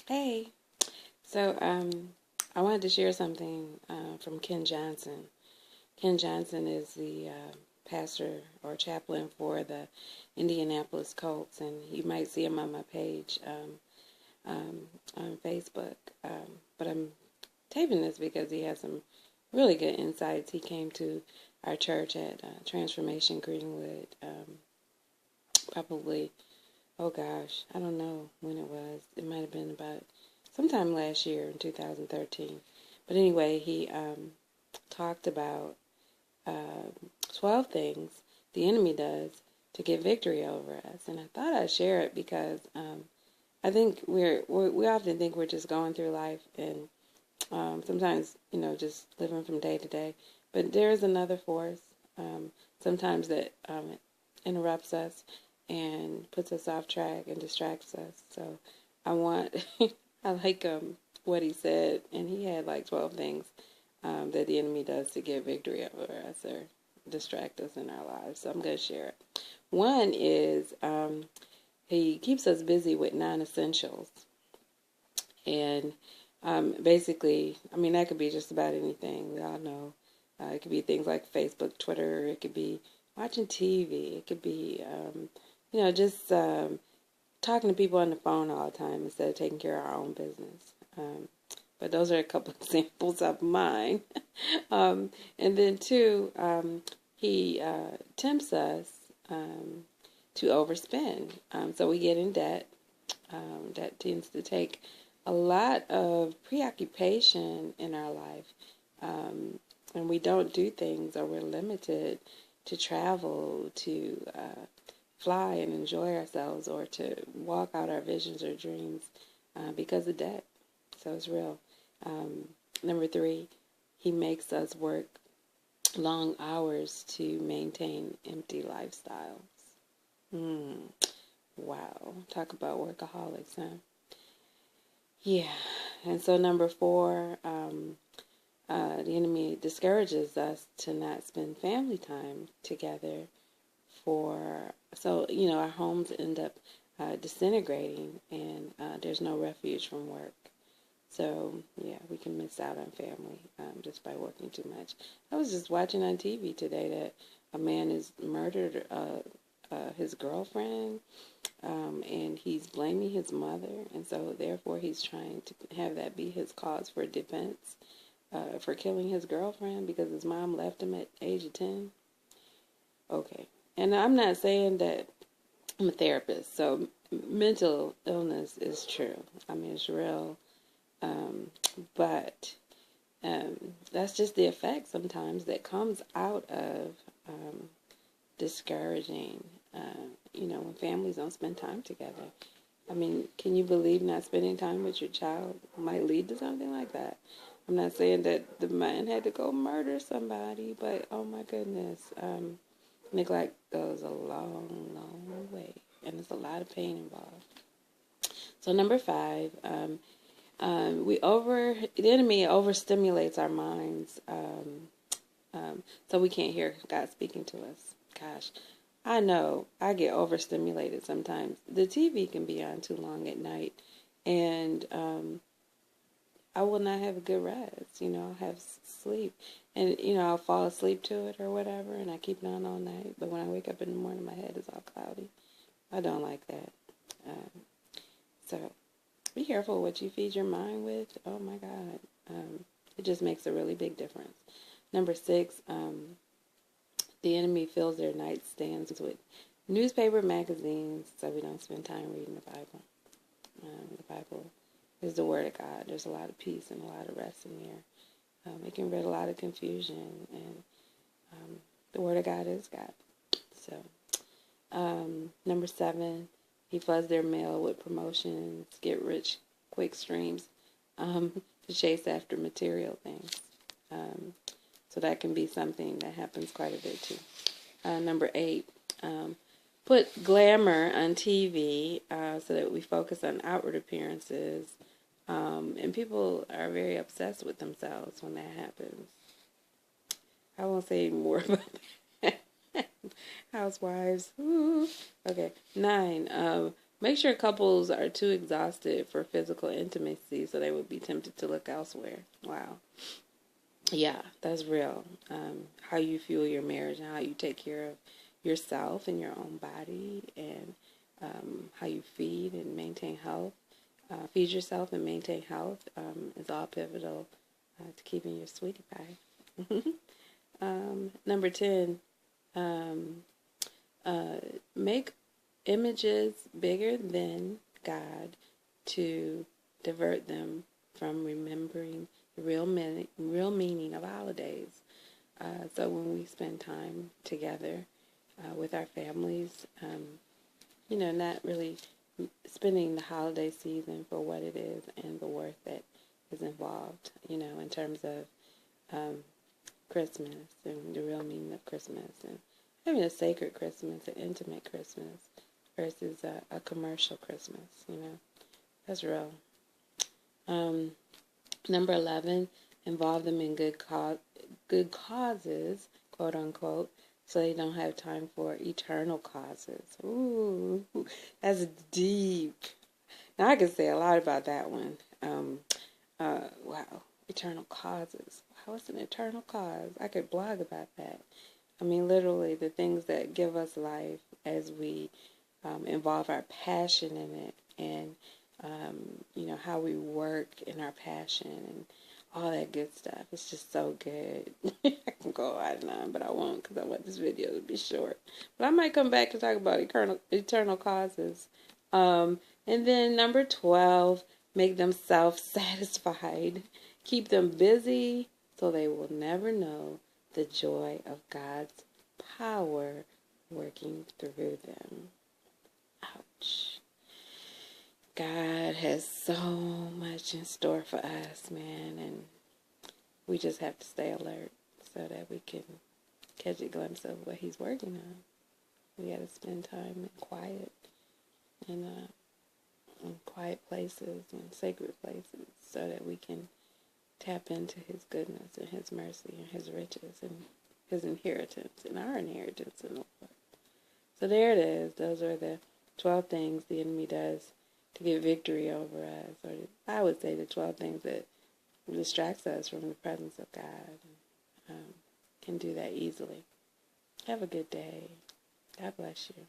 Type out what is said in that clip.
Hey, so I wanted to share something from Ken Johnson. Ken Johnson is the pastor or chaplain for the Indianapolis Colts, and you might see him on my page on Facebook. But I'm taping this because he has some really good insights. He came to our church at Transformation Greenwood, probably, oh gosh, I don't know when it was. It might have been about sometime last year in 2013. But anyway, he talked about uh, 12 things the enemy does to get victory over us. And I thought I'd share it because I think we often think we're just going through life and sometimes, just living from day to day. But there is another force sometimes that interrupts us and puts us off track and distracts us. So I want, I like what he said, and he had like 12 things that the enemy does to get victory over us or distract us in our lives. So I'm going to share it. One is he keeps us busy with non-essentials. And basically, I mean, that could be just about anything. We all know. It could be things like Facebook, Twitter. It could be watching TV. It could be, just talking to people on the phone all the time instead of taking care of our own business. But those are a couple of examples of mine. And then two, he tempts us to overspend. So we get in debt. That tends to take a lot of preoccupation in our life. And we don't do things, or we're limited to travel, to fly and enjoy ourselves, or to walk out our visions or dreams because of debt. So it's real. Number three, he makes us work long hours to maintain empty lifestyles. Wow. Talk about workaholics, huh? Yeah. And so number four, the enemy discourages us to not spend family time together our homes end up disintegrating, and there's no refuge from work. So, yeah, we can miss out on family just by working too much. I was just watching on TV today that a man has murdered his girlfriend, and he's blaming his mother, and so therefore he's trying to have that be his cause for defense for killing his girlfriend because his mom left him at age of 10. Okay. And I'm not saying that I'm a therapist, so mental illness is true. I mean, it's real. But that's just the effect sometimes that comes out of discouraging, when families don't spend time together. I mean, can you believe not spending time with your child might lead to something like that? I'm not saying that the man had to go murder somebody, but oh my goodness, neglect goes a long, long way, and there's a lot of pain involved. So number five, the enemy overstimulates our minds, so we can't hear God speaking to us. Gosh, I know I get overstimulated sometimes. The TV can be on too long at night, and I will not have a good rest. I'll have sleep, and I'll fall asleep to it or whatever, and I keep it on all night. But when I wake up in the morning, my head is all cloudy. I don't like that. So be careful what you feed your mind with. Oh my God, it just makes a really big difference. Number six, the enemy fills their nightstands with newspaper, magazines, so we don't spend time reading the Bible. The Bible is the Word of God. There's a lot of peace and a lot of rest in there. It can rid a lot of confusion, and the Word of God is God. So, number seven, he floods their mail with promotions, get rich quick streams to chase after material things. So that can be something that happens quite a bit too. Number eight, put glamour on TV so that we focus on outward appearances. And people are very obsessed with themselves when that happens. I won't say more about that. Housewives. Ooh. Okay. 9. Make sure couples are too exhausted for physical intimacy, so they would be tempted to look elsewhere. Wow. Yeah, that's real. How you fuel your marriage and how you take care of yourself and your own body, and how you feed and maintain health. Feed yourself and maintain health is all pivotal to keeping your sweetie pie. Number 10, make images bigger than God to divert them from remembering the real meaning of holidays. So when we spend time together with our families, not really spending the holiday season for what it is and the worth that is involved, in terms of Christmas and the real meaning of Christmas, and having a sacred Christmas, an intimate Christmas versus a commercial Christmas, that's real. Number 11, involve them in good causes, quote unquote, so they don't have time for eternal causes. Ooh, that's deep. Now I can say a lot about that one. Wow, eternal causes. What's an eternal cause? I could blog about that. I mean, literally the things that give us life as we involve our passion in it, and how we work in our passion and all that good stuff. It's just so good. I can go on and on, but I won't, because I want this video to be short. But I might come back and talk about eternal causes. And then number 12, make them self-satisfied. Keep them busy so they will never know the joy of God's power working through them. Ouch. God has so much in store for us, man, and we just have to stay alert so that we can catch a glimpse of what He's working on. We got to spend time in quiet, and in quiet places and sacred places, so that we can tap into His goodness and His mercy and His riches and His inheritance and our inheritance in the Lord. So there it is. Those are the 12 things the enemy does to get victory over us, or I would say the 12 things that distracts us from the presence of God, and can do that easily. Have a good day. God bless you.